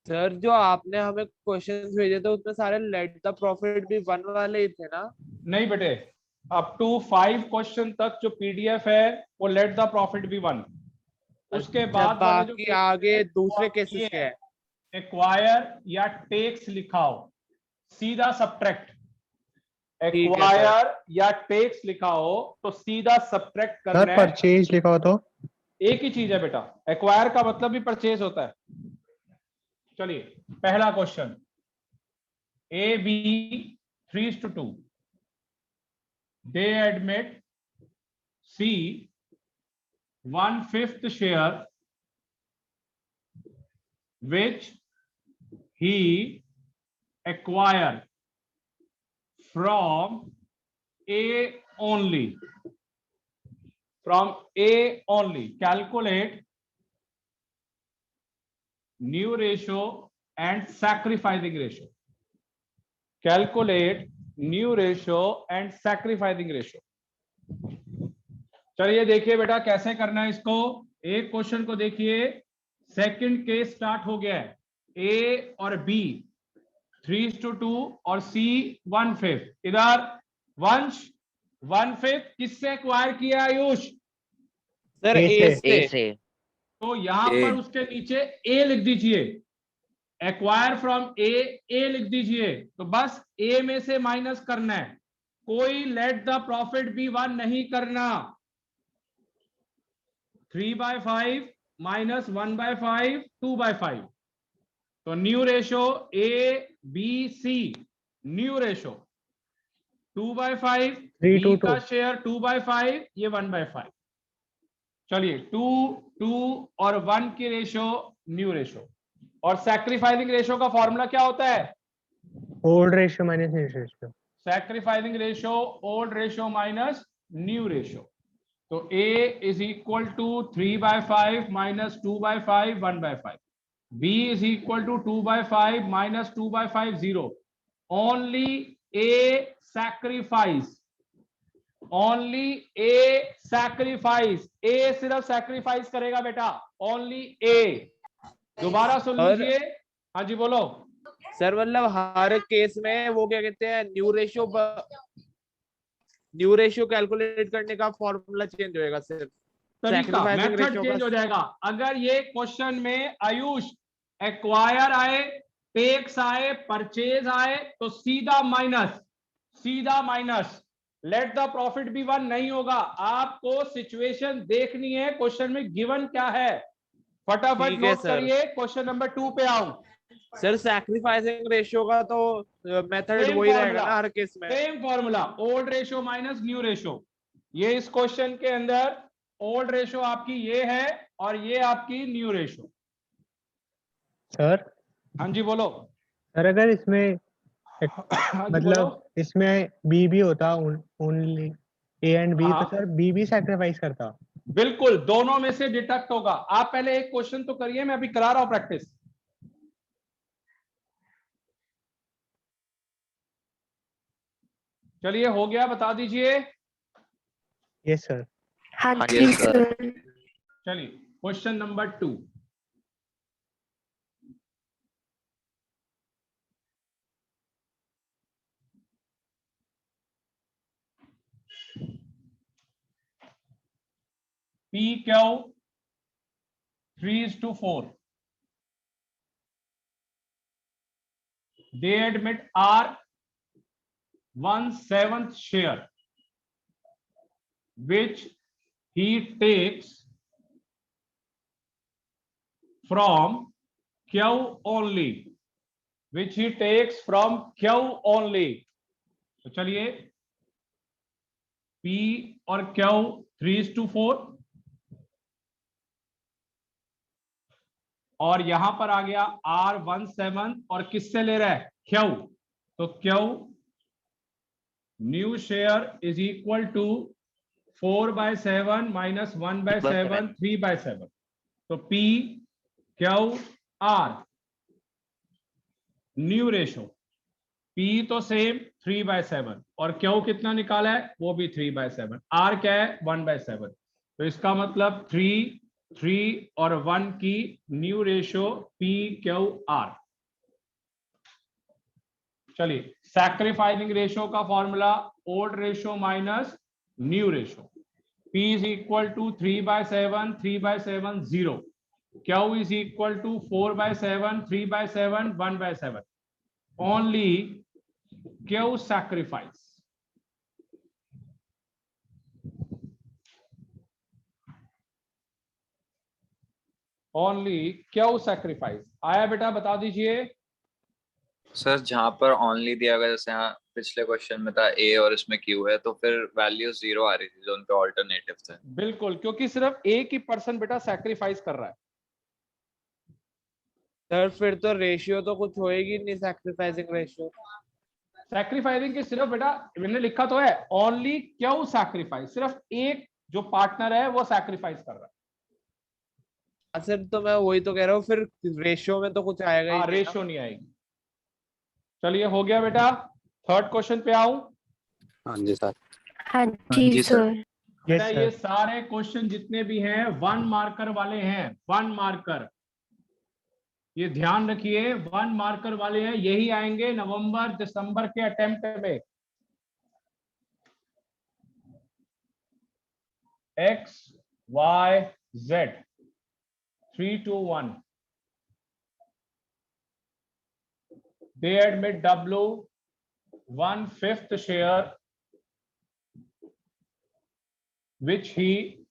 Sir जो आपने हमें क्वेश्चंस भेजे थे उसमें सारे लेट द प्रॉफिट भी वन वाले ही थे ना? नहीं बेटे, अप टू 5 क्वेश्चन तक जो पीडीएफ है वो let the profit be one. उसके अच्छा, बाद वाले जो बाकी केसेस है आगे वो दूसरे आपके केसेस ये क्या है, है? एक्वायर या टेक्स लिखा हो, सीधा सब्ट्रैक्ट। ठीक है सर। एक्वायर या टेक्स लिखा हो तो सीधा सब्ट्रैक्ट सर करना है। परचेज लिखा हो तो? एक ही चीज है बेटा, एक्वायर का मतलब भी परचेज होता है। चलिए पहला question, A B 3:2, they admit C 1/5 share which he acquired from A only. From A only. Calculate new ratio and sacrificing ratio. Calculate new ratio and sacrificing ratio. चलिए देखिए बेटा कैसे करना है इसको। एक क्वेश्चन को देखिए, सेकंड केस स्टार्ट हो गया है। ए और बी 3:2 और सी 1/5। इधर वंश 1/5 किससे एक्वायर किया आयुष? सर ए ए से। से। तो यहां पर उसके नीचे ए लिख दीजिए, एक्वायर फ्रॉम ए लिख दीजिए। तो बस ए में से माइनस करना है, कोई let the profit be one नहीं करना। 3/5 माइनस 1/5 2/5। तो new ratio A B C, new ratio 2/5, 3 B to का 2। शेयर 2/5, ये 1/5। चलिए 2 2 और 1 की रेशो न्यू रेशो। और सैक्रिफाइसिंग रेशो का फॉर्मूला क्या होता है? Old ratio minus new ratio. Sacrificing ratio old ratio minus new ratio. तो A is equal to 3/5 minus 2/5 1/5। B is equal to 2/5 minus 2/5 0. Only A sacrifice. Only A sacrifice. A सिर्फ sacrifice करेगा बेटा, only A। दोबारा सुन लीजिए। हाँ जी बोलो। Sir मतलब हर case में वो क्या कहते हैं, न्यू रेशियो कैलकुलेट करने का फॉर्मूला चेंज होएगा सिर्फ, तरीका, सैक्रिफाइसिंग मेथड रेशियो का। चेंज हो जाएगा। अगर ये क्वेश्चन में आयुष एक्वायर आए, टेक्स आए, परचेज आए तो सीधा माइनस, सीधा minus. Let the profit be one नहीं होगा। आपको सिचुएशन देखनी है, क्वेश्चन में गिवन क्या है। फटाफट ठीक है नोट सर। करिए, क्वेश्चन नंबर 2 पे आओ। सर सैक्रिफाइसिंग रेशियो का तो मेथड सेम वही रहेगा फॉर्मूला, ना हर केस में? Same formula, old ratio minus new ratio. ये इस क्वेश्चन के अंदर ओल्ड रेशियो आपकी ये है और ये आपकी न्यू रेशियो। सर हाँ जी बोलो। सर अगर इसमें हाँ जी बोलो। मतलब इसमें बी भी होता ओनली ए एंड बी, तो हाँ सर बी भी सैक्रिफाइस करता। बिल्कुल, दोनों में से डिटेक्ट होगा। आप पहले एक क्वेश्चन तो करिए, मैं अभी करा रहा हूं प्रैक्टिस। चलिए हो गया, बता दीजिए। Yes sir. हाँ जी सर। चलिए question number 2। P Q 3:4, they admit R 1/7 share which he takes from Q only, which he takes from Q only। तो चलिए P और Q 3:4 और यहां पर आ गया R 1/7 और किससे ले रहा है? Q। तो Q new share is equal to 4/7 minus 1/7 3/7। तो P Q R new ratio, P तो सेम 3/7 और Q कितना निकाला है? वो भी 3/7। R क्या है? 1/7। तो इसका मतलब 3 3 और 1 की new ratio P Q R. चलिए, सैक्रिफाइसिंग रेशो का formula old ratio minus new ratio. P is equal to 3/7, 3/7, 0. Q is equal to 4/7, 3/7, 1/7. Only Q sacrifice. Only Q sacrifice. आया बेटा, बता दीजिए। सर जहाँ पर ओनली दिया गया, जैसे यहाँ पिछले क्वेश्चन में था ए और इसमें क्यू है, तो फिर वैल्यू 0 आ रही थी जो उनके ऑल्टरनेटिव थे। बिल्कुल, क्योंकि सिर्फ एक ही पर्सन बेटा सैक्रिफाइस कर रहा है। सर फिर तो रेशियो तो कुछ होएगी नहीं, सैक्रिफाइसिंग रेशियो। सैक्रिफाइसिंग के सिर्फ बेटा मैंने लिखा तो है ओनली क्यू सैक्रिफाइस, सिर्फ एक जो पार्टनर है वो सैक्रिफाइस कर रहा है। सर तो मैं वही तो कह रहा हूँ, फिर रेशियो में तो कुछ आएगा ही हाँ, नहीं ना। रेशियो नहीं आएगी। चलिए, हो गया बेटा। थर्ड क्वेश्चन पे आऊं। हाँ जी सर। हाँ जी सर। बेटा Yes, ये sir. सारे क्वेश्चन जितने भी हैं 1 मार्कर वाले हैं, 1 मार्कर। ये ध्यान रखिए, 1 मार्कर वाले हैं, यही आएंगे नवंबर दिसंबर के अटेम्प्ट में। X Y Z 3 2 1। They admit W 1/5 share which he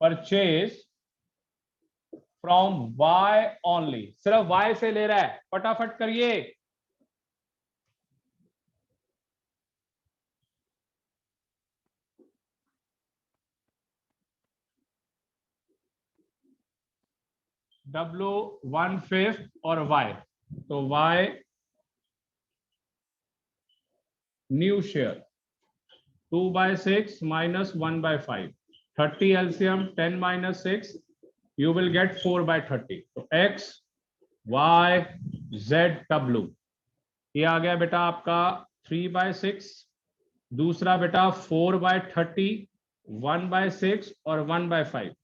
purchased from Y only। सिर्फ Y से ले रहा है, फटाफट करिए। W 1/5 और Y, तो Y new share 2/6 minus 1/5, 30 LCM 10 minus 6, you will get 4/30। तो X Y Z W ये आ गया बेटा आपका 3/6, दूसरा बेटा 4/30, 1/6 और 1/5।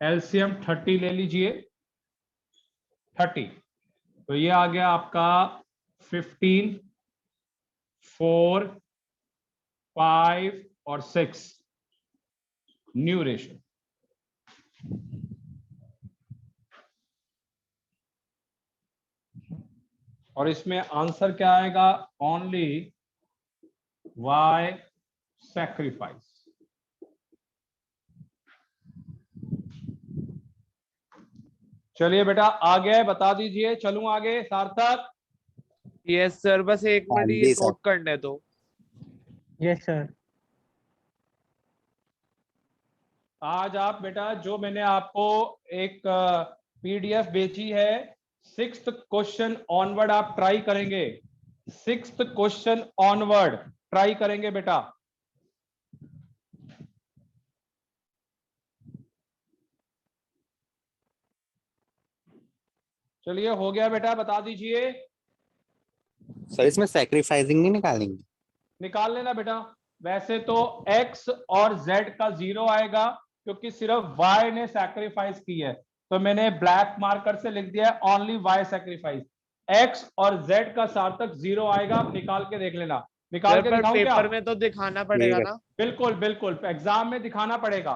LCM 30 ले लीजिए, 30, तो ये आ गया आपका 15, 4, 5 और 6 न्यू रेशियो। और इसमें आंसर क्या आएगा? Only Y sacrifice. चलिए बेटा, आ गया है, बता दीजिए। चलूं आगे सार्थक? यस सर, बस एक मिनट ये जी सर। नोट करने दो। Yes, sir. आज आप बेटा जो मैंने आपको एक पीडीएफ भेजी है, 6th क्वेश्चन ऑनवर्ड आप ट्राई करेंगे। 6th क्वेश्चन ऑनवर्ड ट्राई करेंगे बेटा। चलिए, हो गया बेटा, बता दीजिए। सर इसमें सैक्रिफाइसिंग नहीं निकालेंगे? निकाल लेना बेटा। वैसे तो x और z का 0 आएगा क्योंकि सिर्फ y ने सैक्रिफाइस की है, तो मैंने ब्लैक मार्कर से लिख दिया है ओनली y सैक्रिफाइस। x और z का सार्थक 0 आएगा, आप निकाल के देख लेना। निकाल के दिखाऊं क्या? पेपर में तो दिखाना पड़ेगा ना। बिल्कुल बिल्कुल, एग्जाम में दिखाना पड़ेगा।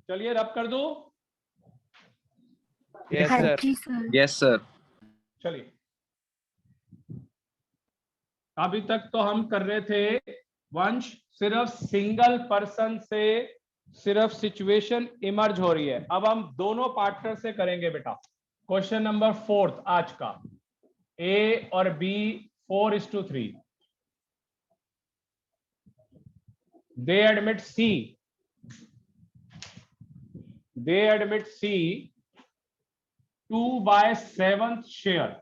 चलिए, रब कर दूं? यस हाँ सर। जी सर। Yes sir. चलिए, अभी तक तो हम कर रहे थे वंश सिर्फ सिंगल पर्सन से, सिर्फ सिचुएशन इमर्ज हो रही है। अब हम दोनों पार्टनर से करेंगे बेटा। क्वेश्चन नंबर 4 आज का, A और B 4:3। They admit C 2/7 share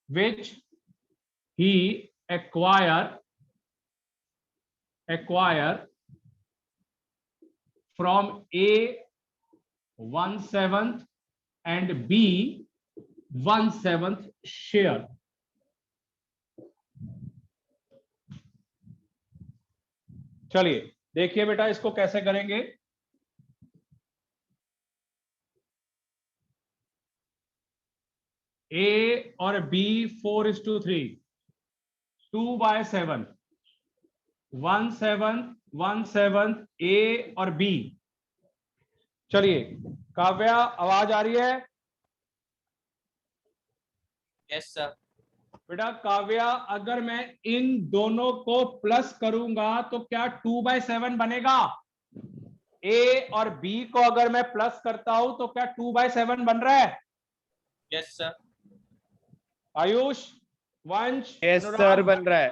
which he acquire from A 1/7 and B 1/7 share। चलिए देखिए बेटा इसको कैसे करेंगे। ए और बी 4:3, 2/7, 1/7, 1/7 ए और बी। चलिए काव्या आवाज आ रही है? Yes sir. बेटा काव्या अगर मैं इन दोनों को प्लस करूंगा तो क्या 2/7 बनेगा? ए और बी को अगर मैं प्लस करता हूं तो क्या 2/7 बन रहा है? Yes sir. आयुष, वंश, यस सर बन रहा है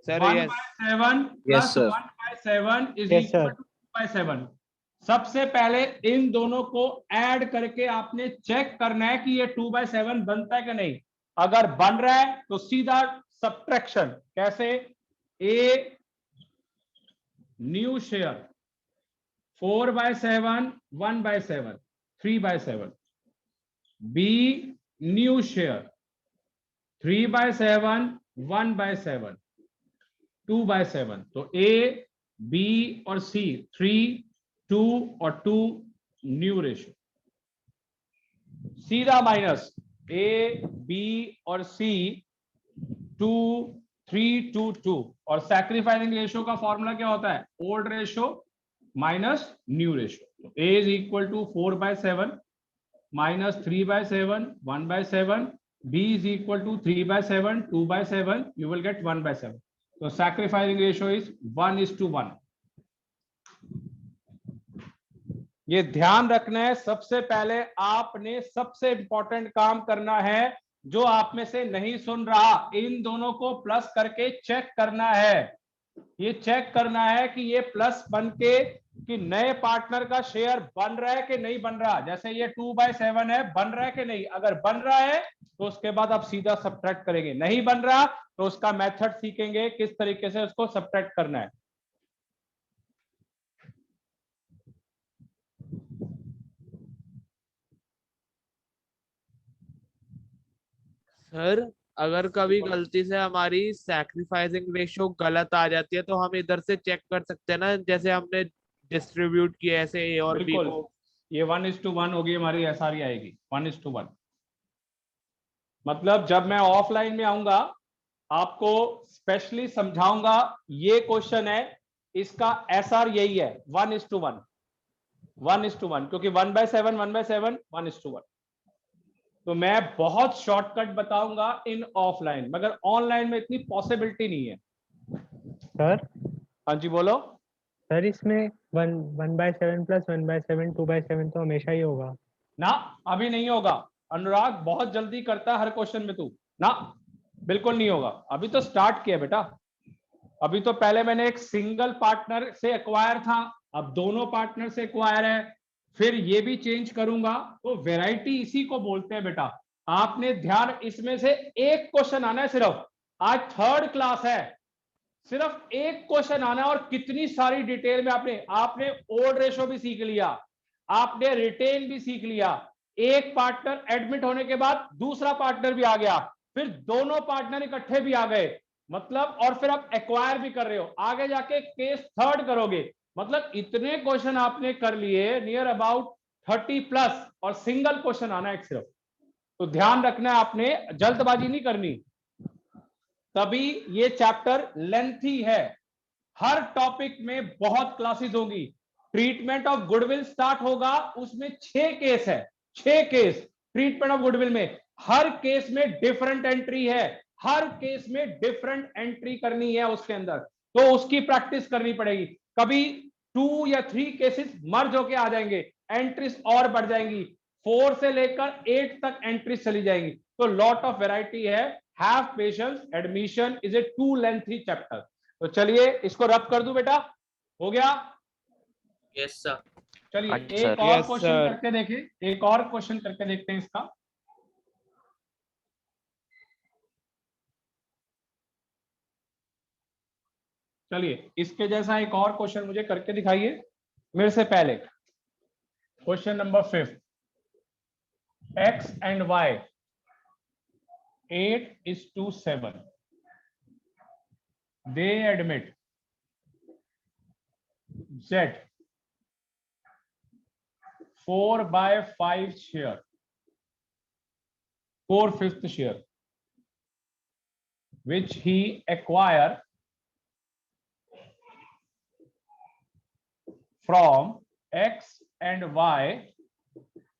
sir. Yes 1/7 Yes, plus sir. 1/7 is Yes, equal sir. To 2/7। सबसे पहले इन दोनों को ऐड करके आपने चेक करना है कि ये 2/7 बनता है कि नहीं। अगर बन रहा है तो सीधा सब्ट्रैक्शन। कैसे? A new share 4/7, 1/7, 3/7। B new share 3/7, 1/7, 2/7। तो ए, बी और सी 3, 2 और 2 न्यू रेशियो। सीधा माइनस ए, बी और सी 2, 3, 2, 2। और सैक्रिफाइसिंग रेशियो का फॉर्मूला क्या होता है? Old ratio minus new ratio. तो A is equal to 4/7 minus 3/7, 1/7। B is equal to 3/7, 2/7। You will get 1/7। तो सैक्रिफाइसिंग रेशियो इज 1:1। ये ध्यान रखना है। सबसे पहले आपने सबसे इंपॉर्टेंट काम करना है, जो आप में से नहीं सुन रहा, इन दोनों को प्लस करके चेक करना है। ये चेक करना है कि ये प्लस बन के कि नए पार्टनर का शेयर बन रहा है कि नहीं बन रहा। जैसे ये 2/7 है, बन रहा है कि नहीं? अगर बन रहा है तो उसके बाद आप सीधा सब्ट्रैक्ट करेंगे। नहीं बन रहा तो उसका मेथड सीखेंगे किस तरीके से उसको सब्ट्रैक्ट करना है। सर, अगर कभी गलती से हमारी सैक्रिफाइसिंग रेशियो गलत आ जाती है तो हम इधर से चेक कर सकते हैं ना, जैसे हमने डिस्ट्रीब्यूट किया ऐसे ए और बी बिल्कुल, को। ये 1:1 होगी, हमारी एसआर आएगी 1:1। मतलब जब मैं ऑफलाइन में आऊंगा आपको स्पेशली समझाऊंगा। ये क्वेश्चन है, इसका एसआर यही है 1:1, 1:1, क्योंकि 1/7, 1/7, 1:1। तो मैं बहुत शॉर्टकट बताऊंगा इन ऑफलाइन, मगर ऑनलाइन में इतनी पॉसिबिलिटी नहीं है। सर हाँ जी बोलो। सर इसमें 1/7 प्लस 1/7 2/7 तो हमेशा ही होगा ना, अभी नहीं होगा अनुराग, बहुत जल्दी करता है हर क्वेश्चन में तू। ना, बिल्कुल नहीं होगा। अभी तो स्टार्ट किया बेटा। अभी तो पहले मैंने एक सिंगल पार्टनर से एक्वायर था, अब दोनों पार्टनर से एक्वायर है, फिर ये भी चेंज करूंगा। तो वैरायटी इसी को बोलते हैं बेटा। आपने ध्यान, इसमें से एक क्वेश्चन आना है सिर्फ। आज थर्ड क्लास है, सिर्फ एक क्वेश्चन आना है। और कितनी सारी डिटेल में आपने ओल्ड रेशो भी सीख लिया, आपने रिटेन भी सीख लिया। एक पार्टनर एडमिट होने के बाद दूसरा पार्टनर भी आ गया, फिर दोनों पार्टनर इकट्ठे भी आ गए, मतलब, और फिर आप एक्वायर भी कर रहे हो। आगे जाके केस थर्ड करोगे। मतलब इतने क्वेश्चन आपने कर लिए, नियर अबाउट 30 प्लस, और सिंगल क्वेश्चन आना है सिर्फ। तो ध्यान रखना है, आपने जल्दबाजी नहीं करनी, तभी ये चैप्टर लेंथी है। हर टॉपिक में बहुत क्लासेस होगी। ट्रीटमेंट ऑफ गुडविल स्टार्ट होगा, उसमें 6 केस है, 6 केस ट्रीटमेंट ऑफ गुडविल में। हर केस में डिफरेंट एंट्री है, हर केस में डिफरेंट एंट्री करनी है उसके अंदर, तो उसकी प्रैक्टिस करनी पड़ेगी। कभी 2 या 3 केसेस मर्ज होके आ जाएंगे, एंट्रीज और बढ़ जाएंगी, 4 से लेकर 8 तक एंट्रीज चली जाएंगी। तो लॉट ऑफ वैरायटी है। Have patience, admission is a too lengthy chapter. तो चलिए इसको रब कर दूं बेटा, हो गया? Yes sir. चलिए अच्छा, एक सर। और Yes, क्वेश्चन sir. करके देखें, एक और क्वेश्चन करके देखते हैं इसका। चलिए इसके जैसा एक और क्वेश्चन मुझे करके दिखाइए मेरे से पहले। Question number 5, x and y 8:7, they admit Z 4/5 share, 4/5 share, which he acquired from X and Y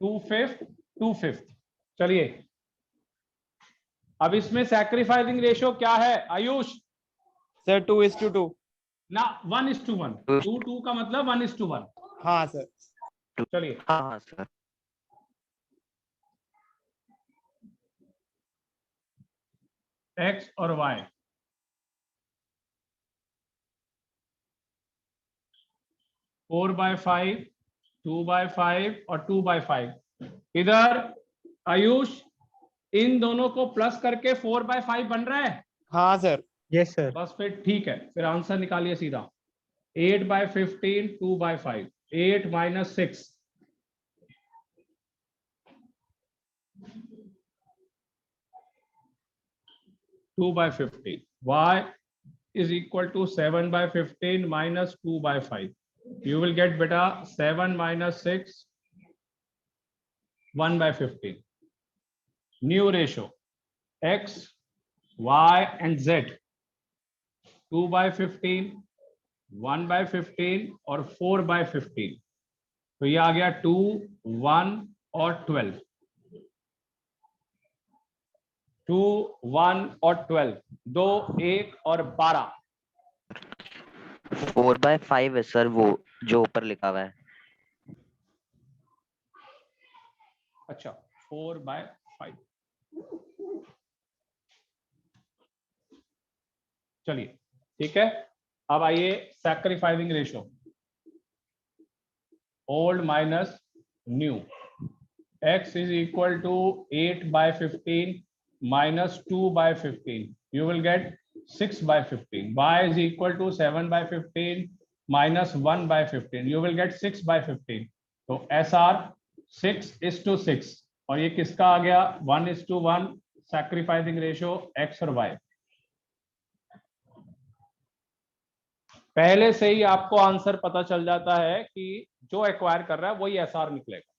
2/5। चलिए, अब इसमें सैक्रिफाइसिंग रेशियो क्या है आयुष? सर 2:2। ना 1:1, 2:2 का मतलब 1:1। हाँ सर। चलिए, हाँ सर। X और Y, फोर बाय फाइव, 2/5 और 2/5। इधर आयुष इन दोनों को प्लस करके 4/5 बन रहा है। हाँ सर। Yes sir. बस फिर ठीक है, फिर आंसर निकालिए सीधा। 8/15 2/5, 8 - 6, 2/15। Y is equal to 7/15 minus 2/5. You will get beta 7 - 6, 1/15. New ratio X, Y and Z 2/15, 1/15 और 4/15। तो ये आ गया 2, 1 और 12। 2, 1 और 12, 2, 1 और 12। 4/5 है सर, वो जो ऊपर लिखा हुआ है। अच्छा, 4/5। चलिए ठीक है। अब आइए sacrificing ratio, old minus new. X is equal to 8/15 minus 2/15. You will get 6/15. Y is equal to 7/15 minus 1/15. You will get 6/15. तो SR 6:6, और ये किसका आ गया? 1:1 सैक्रिफाइसिंग रेशियो X और Y। पहले से ही आपको आंसर पता चल जाता है कि जो एक्वायर कर रहा है वही SR निकलेगा।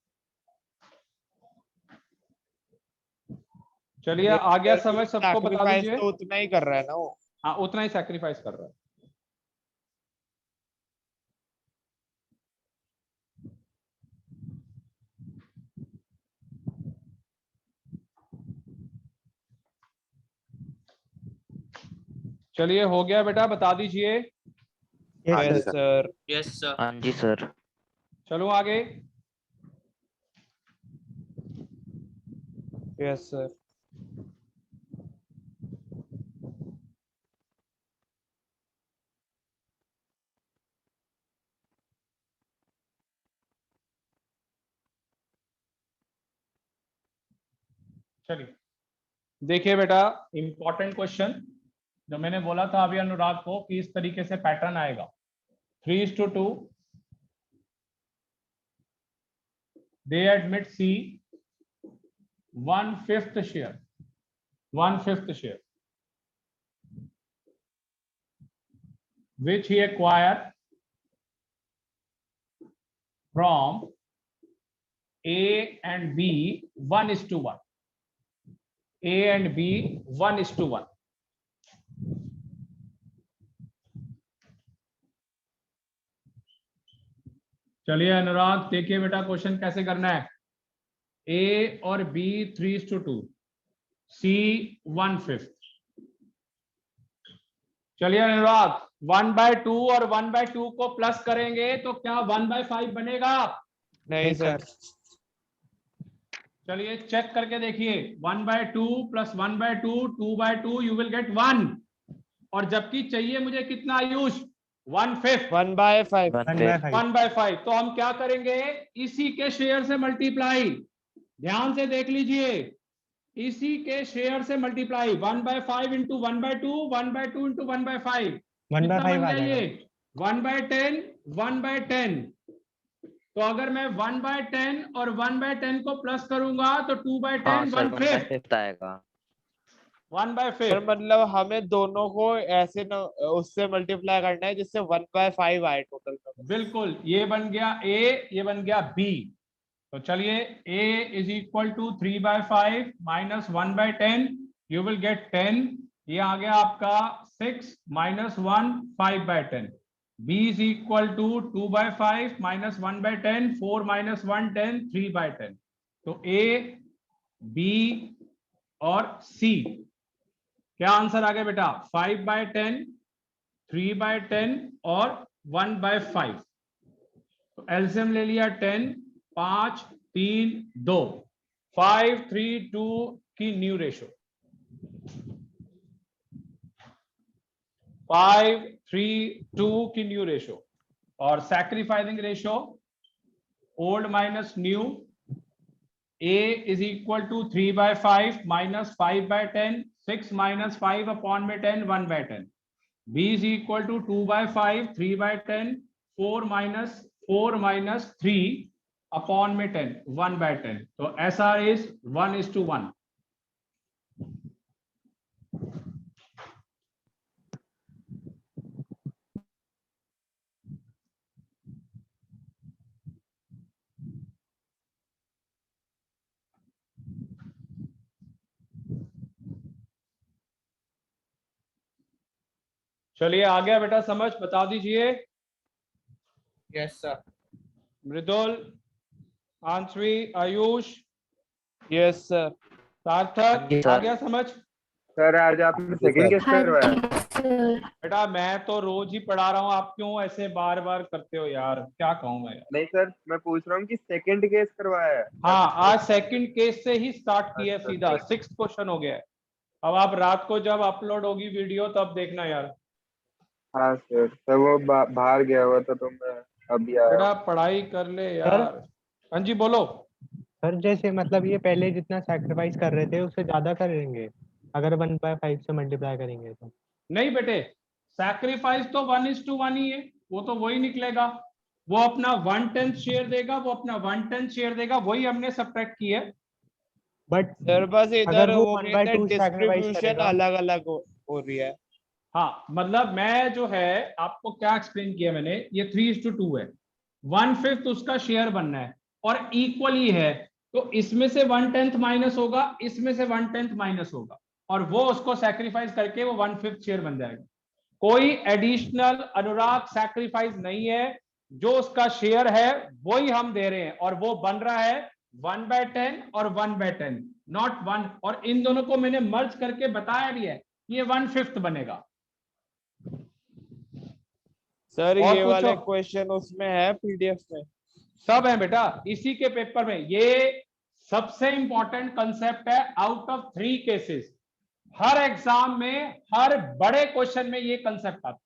चलिए, आ गया समझ सबको? बता Sacrifice दीजिए। तो उतना ही कर रहा है ना वो। हाँ, उतना ही सैक्रिफाइस कर रहा है। चलिए, हो गया बेटा, बता दीजिए। Yes sir. Yes sir. हाँ जी सर। चलो आगे। Yes sir. चलिए देखिए बेटा, इंपॉर्टेंट क्वेश्चन जो मैंने बोला था अभी अनुराग को कि इस तरीके से पैटर्न आएगा। 3:2 they admit C 1/5 share, 1/5 share, which he acquired from A and B 1:1. A and B 1:1. चलिए अनुराग, देखिए बेटा क्वेश्चन कैसे करना है। A और B 3:2, C 1/5। चलिए अनुराग, 1/2 और 1/2 को प्लस करेंगे तो क्या 1/5 बनेगा? नहीं सर। चलिए चेक करके देखिए। 1/2 प्लस 1/2, 2/2, यू विल गेट 1। और जबकि चाहिए मुझे कितना आयुष? 1/5। 1/5। 1/5। तो हम क्या करेंगे? इसी के शेयर से मल्टीप्लाई। ध्यान से देख लीजिए, इसी के शेयर से मल्टीप्लाई। 1/5 इंटू 1/2, 1/2 इंटू 1/5, 1/5 आ ये जाएगा। 1/10, 1/10। तो अगर मैं 1/10 और 1/10 को प्लस करूंगा तो 2/10 हाँ सर, 1/5, 1/5 आएगा। 1/5। सर मतलब हमें दोनों को ऐसे न, उससे मल्टीप्लाई करना है जिससे 1/5 आए टोटल में। बिल्कुल, ये बन गया ए, ये बन गया बी। तो चलिए a is equal to 3/5 minus 1/10, you will get 10। ये आ गया आपका 6 minus 1 5/10। b is equal to 2/5 minus 1/10, 4 minus 1 10, 3/10। तो a, b और c क्या आंसर आ गया बेटा? 5/10, 3/10 और 1/5। तो एलसीएम ले लिया 10, 5 3 2, 5 3 2 की न्यू रेशो, 5 3 2 की न्यू रेशो। और sacrificing ratio old minus new, a is equal to 3/5 minus 5/10, 6 minus 5 upon में 10, 1/10। b is equal to 2/5, 3/10, 4 minus 3 upon में 10, 1/10। तो SR इज 1:1। चलिए आ गया बेटा समझ, बता दीजिए। Yes sir. Mridul, Ansvi, Ayush, yes sir. Sarthak, जी आ सर। गया समझ? सर आज आपने सेकंड केस हाँ करवाया? जी सर। बेटा मैं तो रोज ही पढ़ा रहा हूँ, आप क्यों ऐसे बार बार करते हो यार, क्या कहूँ मैं यार। नहीं सर, मैं पूछ रहा हूँ कि सेकंड केस करवाया है? हाँ, आज सेकंड केस से ही स्टार्ट किया, अच्छा, सीधा 6th क्वेश्चन हो गया है। अब आप रात को जब अपलोड होगी वीडियो तब देखना यार। हाँ सर वो बाहर गया हुआ था तो मैं अभी आया बेटा हूँ। पढ़ाई कर ले यार। हाँ जी बोलो। सर जैसे मतलब ये पहले जितना सैक्रिफाइस कर रहे थे उससे ज्यादा करेंगे अगर 1/5 से मल्टीप्लाई करेंगे तो? नहीं बेटे, सैक्रिफाइस तो 1:1 ही है, वो तो वही निकलेगा। वो अपना 1/10 शेयर देगा, वो अपना 1/10 शेयर देगा, वही हमने सब्ट्रैक्ट किया है। बट सर बस इधर अगर वो वो 1/2 कहते हैं सैक्रिफाइस डिस्ट्रीब्यूशन करेगा अलग अलग हो रही है। हाँ मतलब मैं जो है आपको क्या एक्सप्लेन किया मैंने, ये 3:2 है, 1/5 उसका शेयर बनना है और इक्वली है, तो इसमें से 1/10 माइनस होगा, इसमें से 1/10 माइनस होगा, और वो उसको सैक्रिफाइस करके वो 1/5 शेयर बन जाएगा। कोई एडिशनल अनुराग सैक्रिफाइस नहीं है, जो उसका शेयर है वही हम दे रहे हैं, और वो बन रहा है 1/10 और 1/10, नॉट 1। और इन दोनों को मैंने मर्ज करके बताया भी है, ये 1/5 बनेगा। सर और ये पूछो। वाले क्वेश्चन उसमें है पीडीएफ में? सब है बेटा इसी के पेपर में, ये सबसे इंपॉर्टेंट कंसेप्ट है out of 3 cases. Her exam में, हर बड़े क्वेश्चन में ये कंसेप्ट आता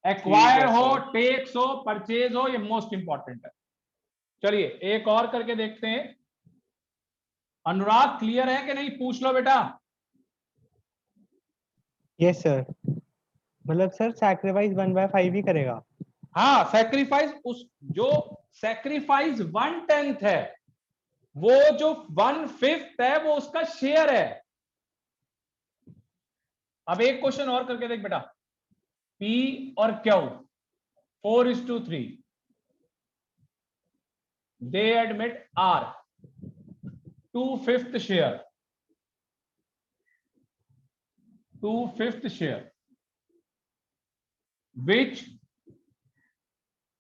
है। एक्वायर हो, सर। टेक्स हो, परचेज हो, ये मोस्ट इंपॉर्टेंट है। चलिए एक और करके देखते हैं। अनुराग क्लियर है कि नहीं, पूछ लो बेटा। Yes sir. मतलब सर सैक्रिफाइस 1/5 ही करेगा? हाँ सैक्रिफाइस, उस जो सैक्रिफाइस 1/10 है, वो जो 1/5 है वो उसका शेयर है। अब एक क्वेश्चन और करके देख बेटा। P और Q 4:3, they admit R 2/5 share, 2/5 share, which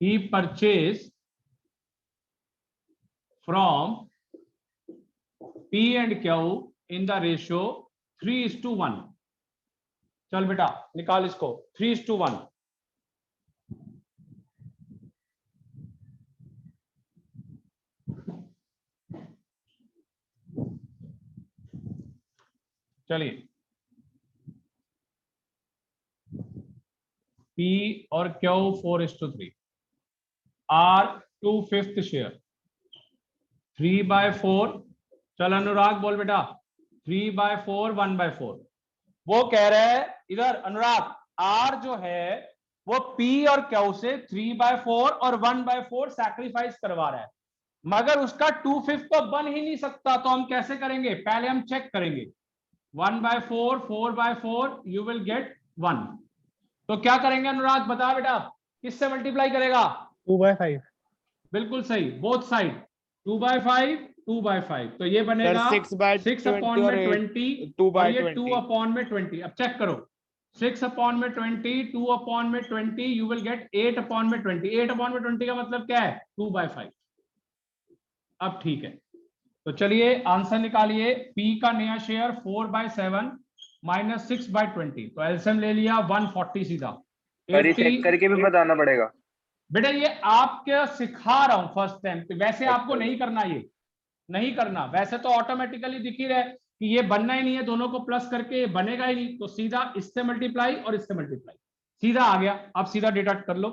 he purchased from P and Q in the ratio 3:1। चल बेटा निकाल इसको, 3:1। चलिए P और Q 4:3, R 2/5 शेयर, 3/4। चल अनुराग बोल बेटा, 3/4 1/4। वो कह रहा है इधर अनुराग, R जो है वो P और Q से 3/4 और 1/4 सैक्रिफाइस करवा रहा है, मगर उसका 2/5 तो बन ही नहीं सकता। तो हम कैसे करेंगे, पहले हम चेक करेंगे। 1/4 4/4 यू विल गेट 1। तो क्या करेंगे अनुराग, बता बेटा, किससे मल्टीप्लाई करेगा? 2/5। बिल्कुल सही, बोथ साइड 2/5 2/5, तो ये सर बनेगा 6/20 6/20 और और ये 2/20 2/20। अब चेक करो, 6/20 2/20, यू विल गेट 8/20। 8/20 का मतलब क्या है? 2/5। अब ठीक है, तो चलिए आंसर निकालिए। P का नया शेयर 4/7 माइनस 6/20, तो एलसीएम ले लिया 140 सीधा। पर ये 80 चेक करके भी बताना पड़ेगा। बेटा ये आपके सिखा रहा हूं फर्स्ट टाइम, वैसे आपको नहीं करना, ये नहीं करना। वैसे तो ऑटोमेटिकली दिख ही रहा है कि ये बनना ही नहीं है, दोनों को प्लस करके ये बनेगा ही नहीं, तो सीधा इससे मल्टीप्लाई और इससे मल्टीप्लाई, सीधा आ गया। अब सीधा डिडक्ट कर लो,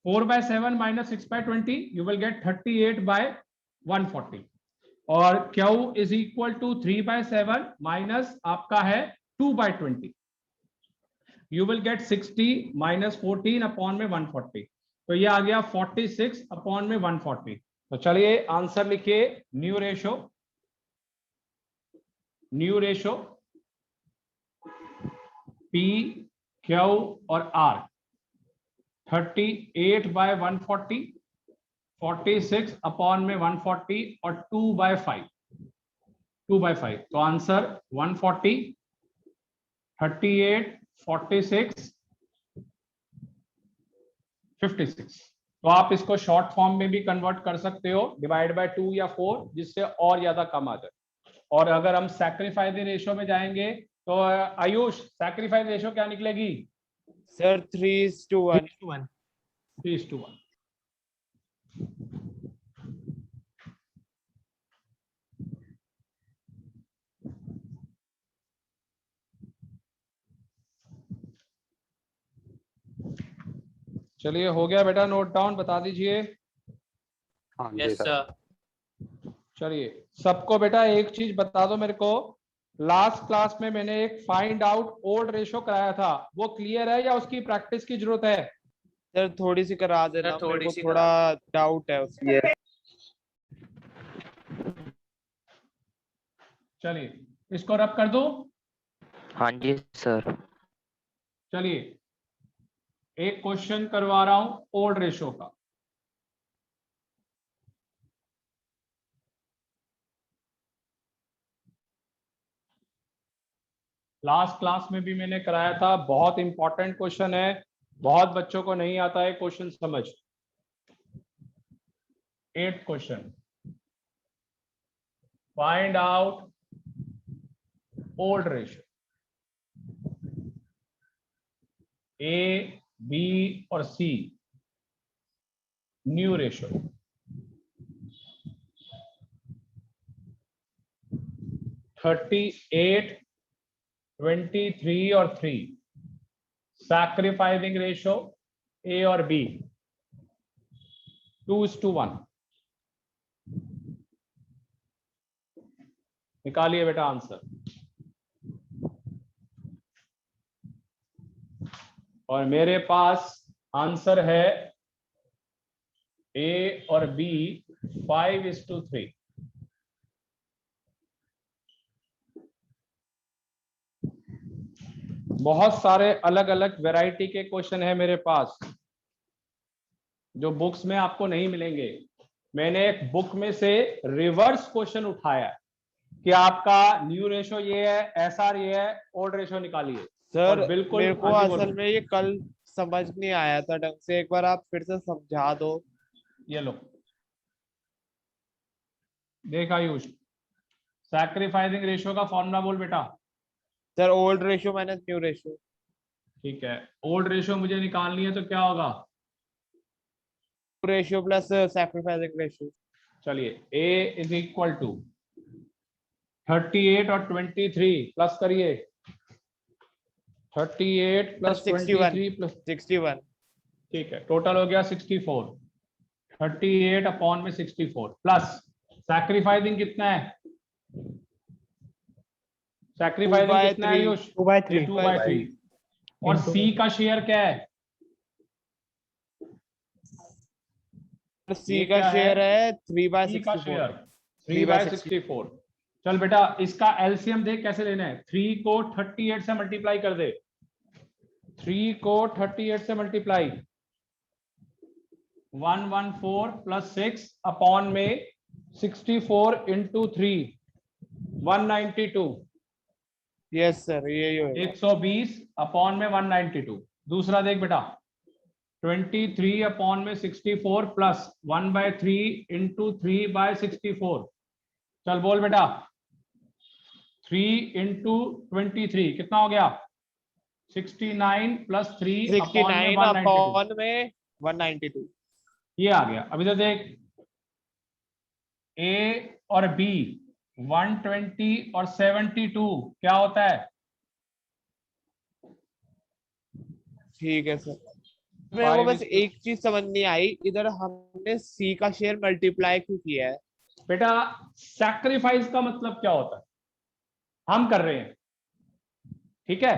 4/7 माइनस 6/20, यू विल गेट 38/140, और Q is equal to 3/7 minus आपका है 2/20, you will get 60 minus 14 upon में 140, तो ये आ गया 46 अपॉन में 140। तो चलिए आंसर लिखिए, न्यू रेशो P, Q और R, 38/140, 46 अपॉन में 140 और 2/5, तो आंसर 140, 38, 46, 56। तो आप इसको शॉर्ट फॉर्म में भी कन्वर्ट कर सकते हो, डिवाइड बाय 2 या 4, जिससे और ज्यादा कम आ जाए। और अगर हम सैक्रिफाइस रेशो में जाएंगे तो आयुष, सैक्रिफाइस रेशो क्या निकलेगी? सर 3:1। 3:1। चलिए हो गया बेटा, नोट डाउन, बता दीजिए। हाँ जी यस सर। सर। चलिए सबको बेटा एक चीज बता दो मेरे को, लास्ट क्लास में मैंने एक फाइंड आउट ओल्ड रेशो कराया था, वो क्लियर है या उसकी प्रैक्टिस की जरूरत है? सर थोड़ी सी करा देना, मेरे को थोड़ा डाउट है उसमें। ये चलिए इसको रब कर दो। हाँ जी सर। चलिए एक क्वेश्चन करवा रहा हूं ओल्ड रेशो का। लास्ट क्लास में भी मैंने कराया था, बहुत इंपॉर्टेंट क्वेश्चन है, बहुत बच्चों को नहीं आता है क्वेश्चन समझ। 8th question, find out old ratio A, B और C, न्यू रेशो। थर्टी 23 और 3, सैक्रिफाइसिंग रेशो A और B, 2:1। निकालिए बेटा आंसर। और मेरे पास आंसर है A और B 5:3। बहुत सारे अलग अलग वैरायटी के क्वेश्चन है मेरे पास, जो बुक्स में आपको नहीं मिलेंगे। मैंने एक बुक में से रिवर्स क्वेश्चन उठाया कि आपका न्यू रेशो ये है, एसआर ये है, ओल्ड रेशो निकालिए। सर और बिल्कुल मेरे को हाँ जी, बोलो। असल में ये कल समझ नहीं आया था ढंग से, एक बार आप फिर से समझा दो। ये लो देख आयुष, सैक्रिफाइसिंग रेशो का फॉर्मूला बोल बेटा। Sir old ratio minus new ratio. ठीक है, ओल्ड रेशो मुझे निकालनी है तो क्या होगा? Ratio plus sacrificing ratio. चलिए A इज इक्वल टू 38 और 23 प्लस करिए, 38 प्लस 23 प्लस 61। ठीक है, टोटल हो गया 64। 38 अपॉन में 64 प्लस सैक्रिफाइसिंग कितना है? सैक्रिफाइसिंग कितना है आयुष? 2/3। 2/3। और C का शेयर क्या है? सी का शेयर है 3/64। का शेयर 3/64। चल बेटा इसका एलसीएम देख कैसे लेना है। 3 को 38 से मल्टीप्लाई कर दे, 3 को 38 से मल्टीप्लाई, 114 प्लस 6 अपॉन में 64 इंटू 3 192 यस सर, यही होगा। 120 अपॉन में 192। दूसरा देख बेटा 23 अपॉन में 64 प्लस 1/3 इंटू 3/64। चल बोल बेटा 3 इंटू 23 कितना हो गया 69 प्लस 3 अपॉन में 69 192। अपॉन में 192। ये आ गया। अभी तो देख ए और बी 120 और 72 क्या होता है ठीक है सर। मेरे को 5 बस एक चीज समझ नहीं आई, इधर हमने सी का शेयर मल्टीप्लाई क्यों किया है? बेटा सैक्रिफाइस का मतलब क्या होता है हम कर रहे हैं ठीक है।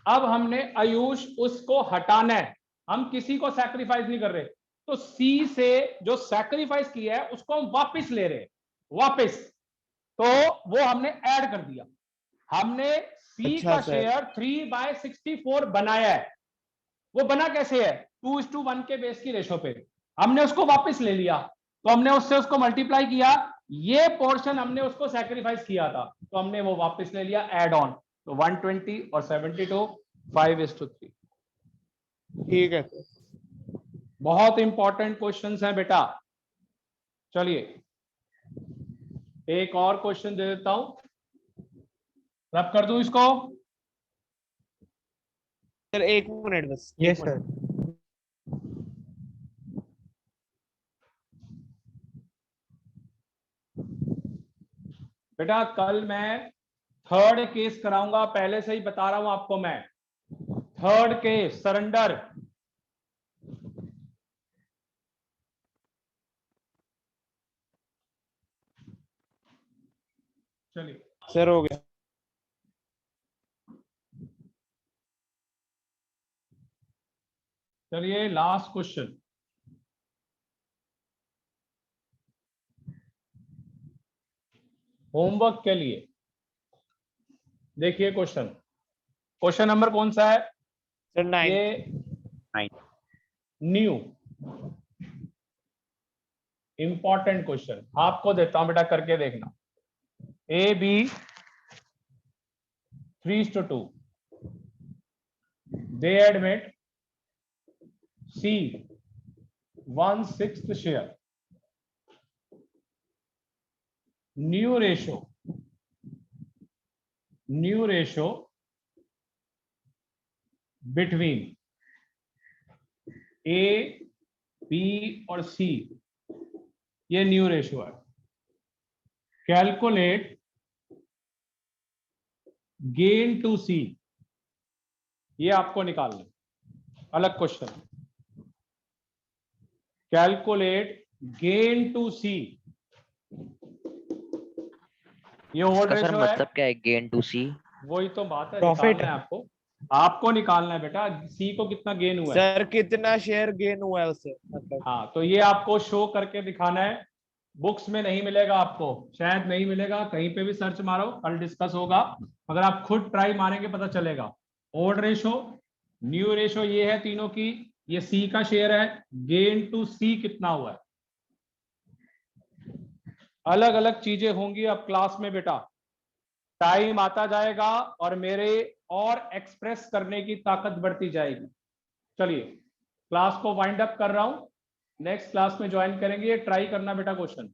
अब हमने आयुष उसको हटाना है, हम किसी को सैक्रिफाइस नहीं कर रहे, तो सी से जो सैक्रिफाइस किया है उसको हम वापस ले रहे हैं वापस, तो वो हमने ऐड कर दिया। हमने सी अच्छा का सर। शेयर 3/64 बनाया है। वो बना कैसे है 2:1 के बेस की रेशो पे, हमने उसको वापस ले लिया, तो हमने उससे उसको मल्टीप्लाई किया, ये पोर्शन हमने उसको सैक्रिफाइस किया था तो हमने वो वापस ले लिया एड ऑन। तो 120 और 72 5:3। ठीक है सर। बहुत इंपॉर्टेंट क्वेश्चंस हैं बेटा। चलिए एक और क्वेश्चन दे देता हूं, रब कर दूं इसको। सर एक मिनट बस। यस एक मिनट। सर। बेटा कल मैं थर्ड केस कराऊंगा, पहले से ही बता रहा हूं आपको मैं, थर्ड केस सरेंडर। चलिए सर हो गया। चलिए लास्ट क्वेश्चन। होमवर्क के लिए देखिए क्वेश्चन, क्वेश्चन नंबर कौन सा है सर 9। ये न्यू इंपॉर्टेंट क्वेश्चन आपको देता हूं बेटा, करके देखना। A B 3:2 they admit C 1/6 share. New ratio between A B और सी, ये न्यू रेशो है। कैलकुलेट गेन टू सी, ये आपको निकालना है, अलग question. Calculate gain to C, ये ओल्ड इसका सर रेशो है। मतलब क्या है गेन टू सी? वही तो बात है, Profit निकालना है आपको, आपको निकालना है बेटा सी को कितना गेन हुआ है। सर कितना शेयर गेन हुआ है उससे मतलब? हाँ तो ये आपको शो करके दिखाना है, बुक्स में नहीं मिलेगा आपको, शायद नहीं मिलेगा, कहीं पे भी सर्च मारो, कल डिस्कस होगा, अगर आप खुद ट्राई मारेंगे पता चलेगा। ओल्ड रेशो न्यू रेशो ये है तीनों की, ये सी का शेयर है, गेन टू सी कितना हुआ है। अलग अलग चीजें होंगी अब क्लास में बेटा, टाइम आता जाएगा और मेरे और एक्सप्रेस करने की ताकत बढ़ती जाएगी। चलिए क्लास को वाइंड अप कर रहा हूं, नेक्स्ट क्लास में ज्वाइन करेंगे। ट्राई करना बेटा क्वेश्चन।